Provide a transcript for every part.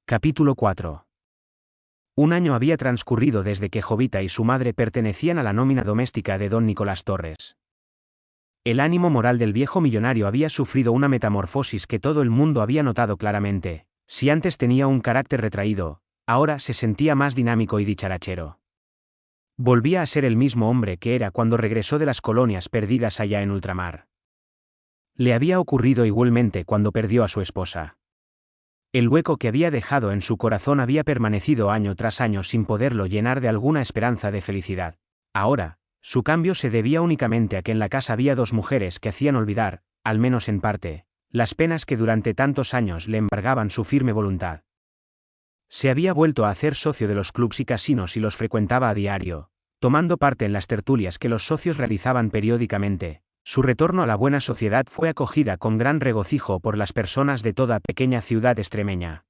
Capítulo 4. Un año había transcurrido desde que Jovita y su madre pertenecían a la nómina doméstica de don Nicolás Torres. El ánimo moral del viejo millonario había sufrido una metamorfosis que todo el mundo había notado claramente. Si antes tenía un carácter retraído, ahora se sentía más dinámico y dicharachero. Volvía a ser el mismo hombre que era cuando regresó de las colonias perdidas allá en ultramar. Le había ocurrido igualmente cuando perdió a su esposa. El hueco que había dejado en su corazón había permanecido año tras año sin poderlo llenar de alguna esperanza de felicidad. Ahora, su cambio se debía únicamente a que en la casa había dos mujeres que hacían olvidar, al menos en parte, las penas que durante tantos años le embargaban su firme voluntad. Se había vuelto a hacer socio de los clubs y casinos y los frecuentaba a diario, tomando parte en las tertulias que los socios realizaban periódicamente. Su retorno a la buena sociedad fue acogida con gran regocijo por las personas de toda pequeña ciudad extremeña.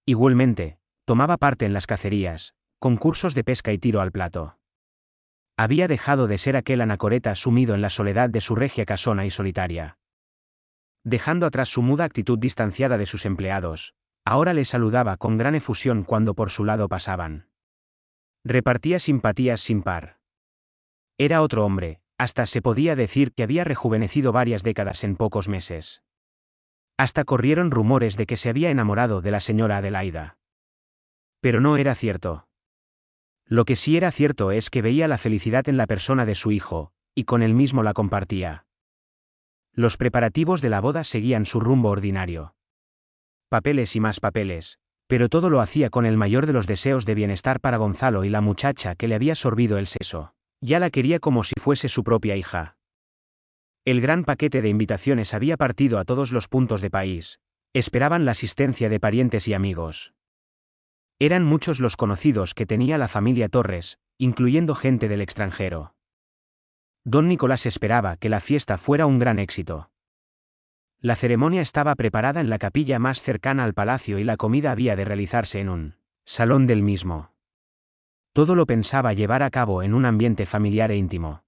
Igualmente, tomaba parte en las cacerías, concursos de pesca y tiro al plato. Había dejado de ser aquel anacoreta sumido en la soledad de su regia casona y solitaria. Dejando atrás su muda actitud distanciada de sus empleados, ahora les saludaba con gran efusión cuando por su lado pasaban. Repartía simpatías sin par. Era otro hombre. Hasta se podía decir que había rejuvenecido varias décadas en pocos meses. Hasta corrieron rumores de que se había enamorado de la señora Adelaida. Pero no era cierto. Lo que sí era cierto es que veía la felicidad en la persona de su hijo, y con él mismo la compartía. Los preparativos de la boda seguían su rumbo ordinario. Papeles y más papeles, pero todo lo hacía con el mayor de los deseos de bienestar para Gonzalo y la muchacha que le había sorbido el seso. Ya la quería como si fuese su propia hija. El gran paquete de invitaciones había partido a todos los puntos de país. Esperaban la asistencia de parientes y amigos. Eran muchos los conocidos que tenía la familia Torres, incluyendo gente del extranjero. Don Nicolás esperaba que la fiesta fuera un gran éxito. La ceremonia estaba preparada en la capilla más cercana al palacio y la comida había de realizarse en un salón del mismo. Todo lo pensaba llevar a cabo en un ambiente familiar e íntimo.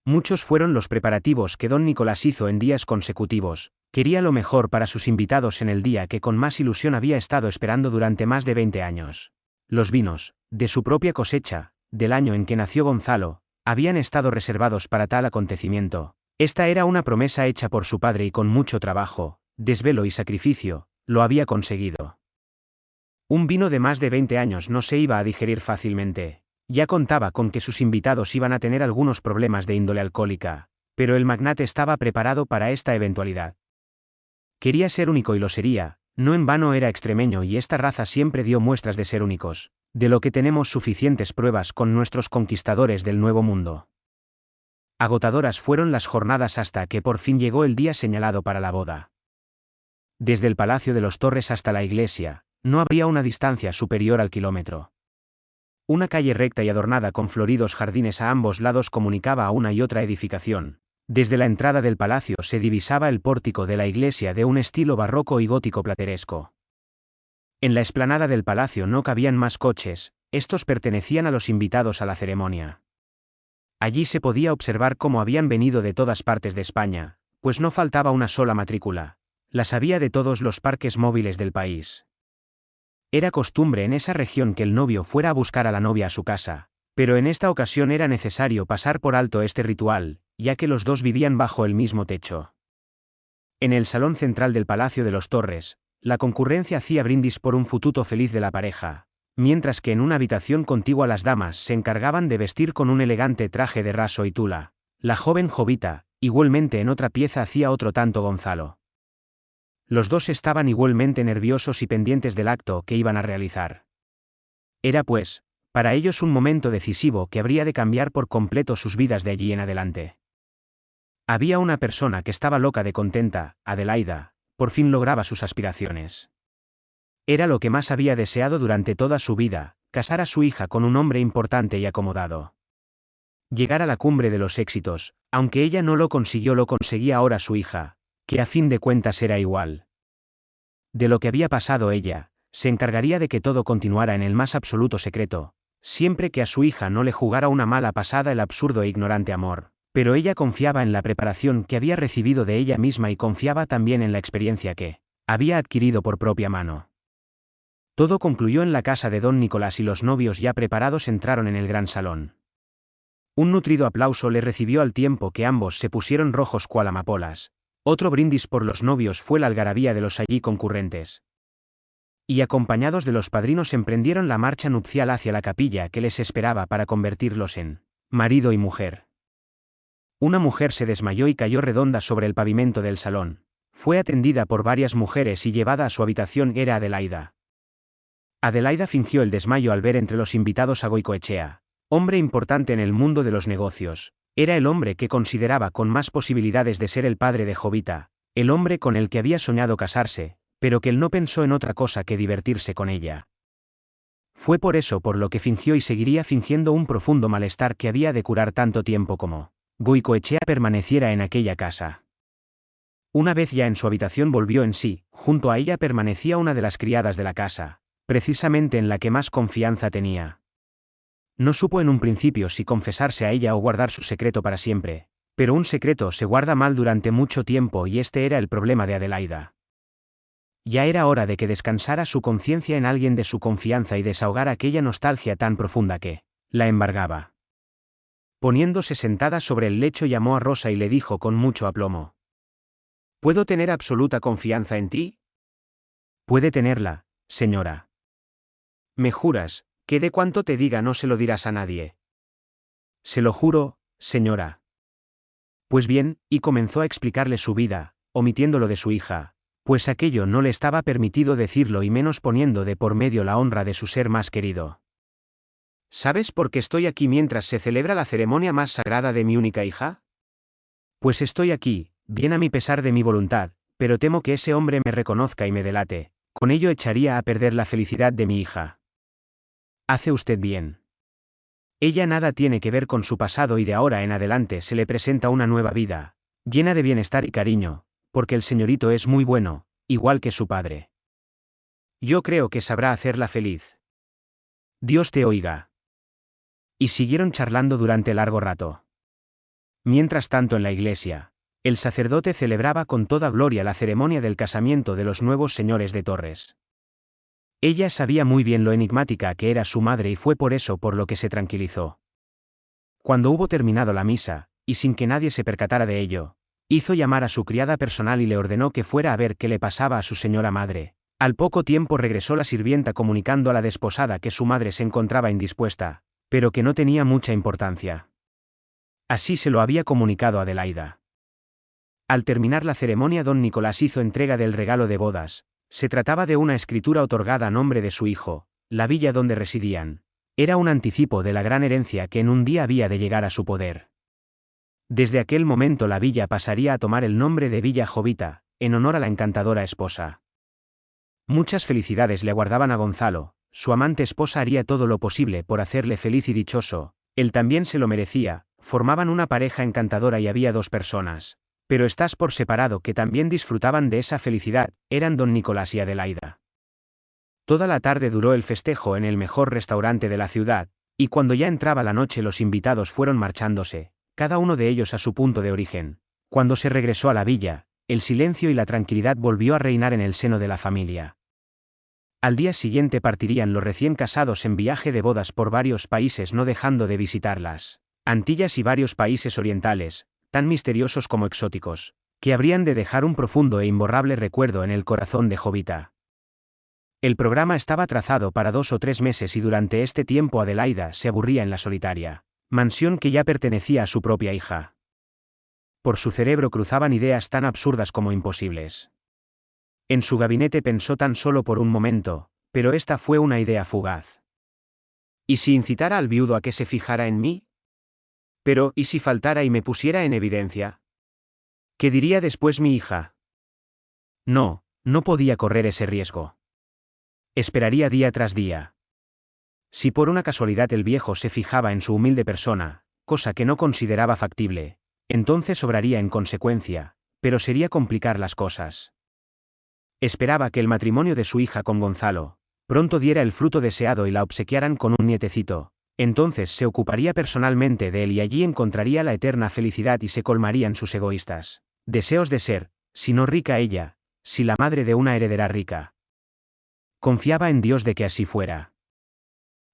Muchos fueron los preparativos que don Nicolás hizo en días consecutivos. Quería lo mejor para sus invitados en el día que con más ilusión había estado esperando durante más de 20 años. Los vinos, de su propia cosecha, del año en que nació Gonzalo, habían estado reservados para tal acontecimiento. Esta era una promesa hecha por su padre y con mucho trabajo, desvelo y sacrificio, lo había conseguido. Un vino de más de 20 años no se iba a digerir fácilmente. Ya contaba con que sus invitados iban a tener algunos problemas de índole alcohólica, pero el magnate estaba preparado para esta eventualidad. Quería ser único y lo sería, no en vano era extremeño y esta raza siempre dio muestras de ser únicos, de lo que tenemos suficientes pruebas con nuestros conquistadores del Nuevo Mundo. Agotadoras fueron las jornadas hasta que por fin llegó el día señalado para la boda. Desde el Palacio de los Torres hasta la iglesia, no habría una distancia superior al kilómetro. Una calle recta y adornada con floridos jardines a ambos lados comunicaba a una y otra edificación. Desde la entrada del palacio se divisaba el pórtico de la iglesia de un estilo barroco y gótico plateresco. En la explanada del palacio no cabían más coches, estos pertenecían a los invitados a la ceremonia. Allí se podía observar cómo habían venido de todas partes de España, pues no faltaba una sola matrícula. Las había de todos los parques móviles del país. Era costumbre en esa región que el novio fuera a buscar a la novia a su casa, pero en esta ocasión era necesario pasar por alto este ritual, ya que los dos vivían bajo el mismo techo. En el salón central del Palacio de los Torres, la concurrencia hacía brindis por un futuro feliz de la pareja, mientras que en una habitación contigua las damas se encargaban de vestir con un elegante traje de raso y tula. La joven Jovita, igualmente en otra pieza hacía otro tanto Gonzalo. Los dos estaban igualmente nerviosos y pendientes del acto que iban a realizar. Era pues, para ellos un momento decisivo que habría de cambiar por completo sus vidas de allí en adelante. Había una persona que estaba loca de contenta, Adelaida, por fin lograba sus aspiraciones. Era lo que más había deseado durante toda su vida, casar a su hija con un hombre importante y acomodado. Llegar a la cumbre de los éxitos, aunque ella no lo consiguió, lo conseguía ahora su hija, que a fin de cuentas era igual. De lo que había pasado ella, se encargaría de que todo continuara en el más absoluto secreto, siempre que a su hija no le jugara una mala pasada el absurdo e ignorante amor, pero ella confiaba en la preparación que había recibido de ella misma y confiaba también en la experiencia que había adquirido por propia mano. Todo concluyó en la casa de don Nicolás y los novios ya preparados entraron en el gran salón. Un nutrido aplauso le recibió al tiempo que ambos se pusieron rojos cual amapolas. Otro brindis por los novios fue la algarabía de los allí concurrentes. Y acompañados de los padrinos emprendieron la marcha nupcial hacia la capilla que les esperaba para convertirlos en marido y mujer. Una mujer se desmayó y cayó redonda sobre el pavimento del salón. Fue atendida por varias mujeres y llevada a su habitación. Era Adelaida. Adelaida fingió el desmayo al ver entre los invitados a Goicoechea, hombre importante en el mundo de los negocios. Era el hombre que consideraba con más posibilidades de ser el padre de Jovita, el hombre con el que había soñado casarse, pero que él no pensó en otra cosa que divertirse con ella. Fue por eso por lo que fingió y seguiría fingiendo un profundo malestar que había de curar tanto tiempo como Goicoechea permaneciera en aquella casa. Una vez ya en su habitación volvió en sí, junto a ella permanecía una de las criadas de la casa, precisamente en la que más confianza tenía. No supo en un principio si confesarse a ella o guardar su secreto para siempre, pero un secreto se guarda mal durante mucho tiempo y este era el problema de Adelaida. Ya era hora de que descansara su conciencia en alguien de su confianza y desahogara aquella nostalgia tan profunda que la embargaba. Poniéndose sentada sobre el lecho llamó a Rosa y le dijo con mucho aplomo: ¿Puedo tener absoluta confianza en ti? Puede tenerla, señora. ¿Me juras que de cuanto te diga no se lo dirás a nadie? Se lo juro, señora. Pues bien, y comenzó a explicarle su vida, omitiendo lo de su hija, pues aquello no le estaba permitido decirlo y menos poniendo de por medio la honra de su ser más querido. ¿Sabes por qué estoy aquí mientras se celebra la ceremonia más sagrada de mi única hija? Pues estoy aquí, bien a mi pesar de mi voluntad, pero temo que ese hombre me reconozca y me delate, con ello echaría a perder la felicidad de mi hija. Hace usted bien. Ella nada tiene que ver con su pasado y de ahora en adelante se le presenta una nueva vida, llena de bienestar y cariño, porque el señorito es muy bueno, igual que su padre. Yo creo que sabrá hacerla feliz. Dios te oiga. Y siguieron charlando durante largo rato. Mientras tanto en la iglesia, el sacerdote celebraba con toda gloria la ceremonia del casamiento de los nuevos señores de Torres. Ella sabía muy bien lo enigmática que era su madre y fue por eso por lo que se tranquilizó. Cuando hubo terminado la misa, y sin que nadie se percatara de ello, hizo llamar a su criada personal y le ordenó que fuera a ver qué le pasaba a su señora madre. Al poco tiempo regresó la sirvienta comunicando a la desposada que su madre se encontraba indispuesta, pero que no tenía mucha importancia. Así se lo había comunicado a Adelaida. Al terminar la ceremonia don Nicolás hizo entrega del regalo de bodas. Se trataba de una escritura otorgada a nombre de su hijo, la villa donde residían. Era un anticipo de la gran herencia que en un día había de llegar a su poder. Desde aquel momento la villa pasaría a tomar el nombre de Villa Jovita, en honor a la encantadora esposa. Muchas felicidades le aguardaban a Gonzalo, su amante esposa haría todo lo posible por hacerle feliz y dichoso, él también se lo merecía, formaban una pareja encantadora y había dos personas. Pero estás por separado que también disfrutaban de esa felicidad, eran don Nicolás y Adelaida. Toda la tarde duró el festejo en el mejor restaurante de la ciudad, y cuando ya entraba la noche los invitados fueron marchándose, cada uno de ellos a su punto de origen. Cuando se regresó a la villa, el silencio y la tranquilidad volvió a reinar en el seno de la familia. Al día siguiente partirían los recién casados en viaje de bodas por varios países no dejando de visitar las Antillas y varios países orientales, tan misteriosos como exóticos, que habrían de dejar un profundo e imborrable recuerdo en el corazón de Jovita. El programa estaba trazado para 2 o 3 meses y durante este tiempo Adelaida se aburría en la solitaria mansión que ya pertenecía a su propia hija. Por su cerebro cruzaban ideas tan absurdas como imposibles. En su gabinete pensó tan solo por un momento, pero esta fue una idea fugaz. ¿Y si incitara al viudo a que se fijara en mí? Pero, ¿y si faltara y me pusiera en evidencia? ¿Qué diría después mi hija? No, no podía correr ese riesgo. Esperaría día tras día. Si por una casualidad el viejo se fijaba en su humilde persona, cosa que no consideraba factible, entonces obraría en consecuencia, pero sería complicar las cosas. Esperaba que el matrimonio de su hija con Gonzalo pronto diera el fruto deseado y la obsequiaran con un nietecito. Entonces se ocuparía personalmente de él y allí encontraría la eterna felicidad y se colmarían sus egoístas deseos de ser, si no rica ella, si la madre de una heredera rica. Confiaba en Dios de que así fuera.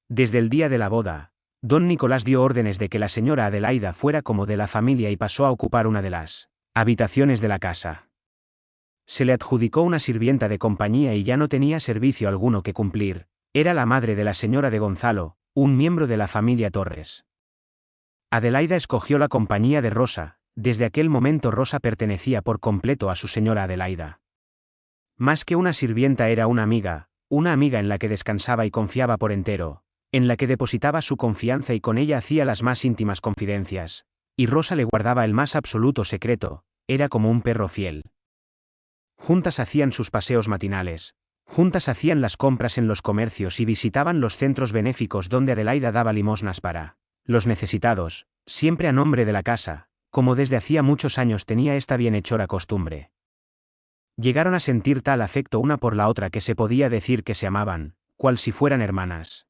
Desde el día de la boda, don Nicolás dio órdenes de que la señora Adelaida fuera como de la familia y pasó a ocupar una de las habitaciones de la casa. Se le adjudicó una sirvienta de compañía y ya no tenía servicio alguno que cumplir. Era la madre de la señora de Gonzalo, un miembro de la familia Torres. Adelaida escogió la compañía de Rosa. Desde aquel momento Rosa pertenecía por completo a su señora Adelaida. Más que una sirvienta era una amiga en la que descansaba y confiaba por entero, en la que depositaba su confianza y con ella hacía las más íntimas confidencias, y Rosa le guardaba el más absoluto secreto, era como un perro fiel. Juntas hacían sus paseos matinales, juntas hacían las compras en los comercios y visitaban los centros benéficos donde Adelaida daba limosnas para los necesitados, siempre a nombre de la casa, como desde hacía muchos años tenía esta bienhechora costumbre. Llegaron a sentir tal afecto una por la otra que se podía decir que se amaban, cual si fueran hermanas.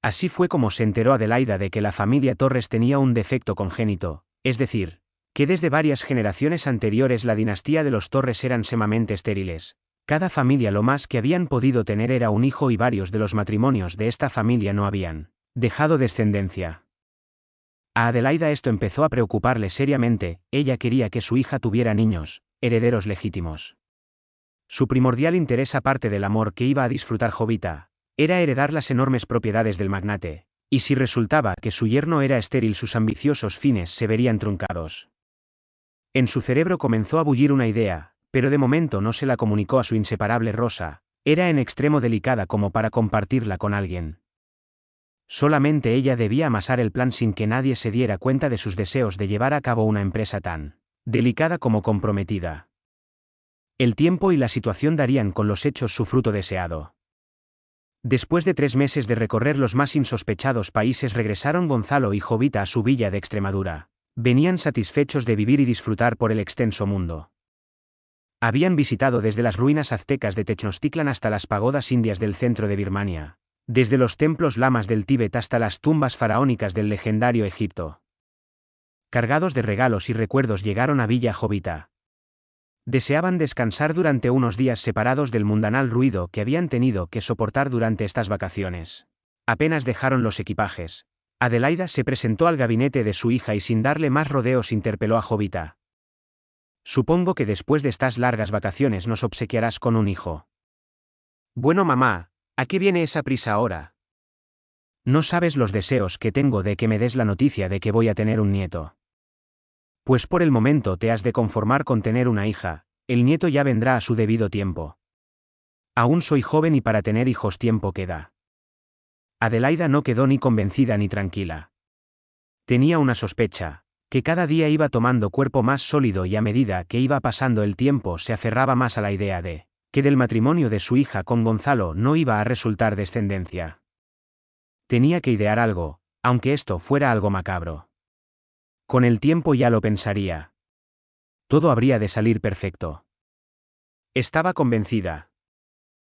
Así fue como se enteró Adelaida de que la familia Torres tenía un defecto congénito, es decir, que desde varias generaciones anteriores la dinastía de los Torres eran sumamente estériles. Cada familia lo más que habían podido tener era un hijo y varios de los matrimonios de esta familia no habían dejado descendencia. A Adelaida esto empezó a preocuparle seriamente, ella quería que su hija tuviera niños, herederos legítimos. Su primordial interés aparte del amor que iba a disfrutar Jovita, era heredar las enormes propiedades del magnate, y si resultaba que su yerno era estéril sus ambiciosos fines se verían truncados. En su cerebro comenzó a bullir una idea, pero de momento no se la comunicó a su inseparable Rosa, era en extremo delicada como para compartirla con alguien. Solamente ella debía amasar el plan sin que nadie se diera cuenta de sus deseos de llevar a cabo una empresa tan delicada como comprometida. El tiempo y la situación darían con los hechos su fruto deseado. Después de 3 meses de recorrer los más insospechados países regresaron Gonzalo y Jovita a su villa de Extremadura. Venían satisfechos de vivir y disfrutar por el extenso mundo. Habían visitado desde las ruinas aztecas de Tenochtitlan hasta las pagodas indias del centro de Birmania. Desde los templos lamas del Tíbet hasta las tumbas faraónicas del legendario Egipto. Cargados de regalos y recuerdos llegaron a Villa Jovita. Deseaban descansar durante unos días separados del mundanal ruido que habían tenido que soportar durante estas vacaciones. Apenas dejaron los equipajes, Adelaida se presentó al gabinete de su hija y sin darle más rodeos interpeló a Jovita. Supongo que después de estas largas vacaciones nos obsequiarás con un hijo. Bueno, mamá. ¿A qué viene esa prisa ahora? No sabes los deseos que tengo de que me des la noticia de que voy a tener un nieto. Pues por el momento te has de conformar con tener una hija, el nieto ya vendrá a su debido tiempo. Aún soy joven y para tener hijos tiempo queda. Adelaida no quedó ni convencida ni tranquila. Tenía una sospecha, que cada día iba tomando cuerpo más sólido y a medida que iba pasando el tiempo se aferraba más a la idea de que del matrimonio de su hija con Gonzalo no iba a resultar descendencia. Tenía que idear algo, aunque esto fuera algo macabro. Con el tiempo ya lo pensaría. Todo habría de salir perfecto. Estaba convencida.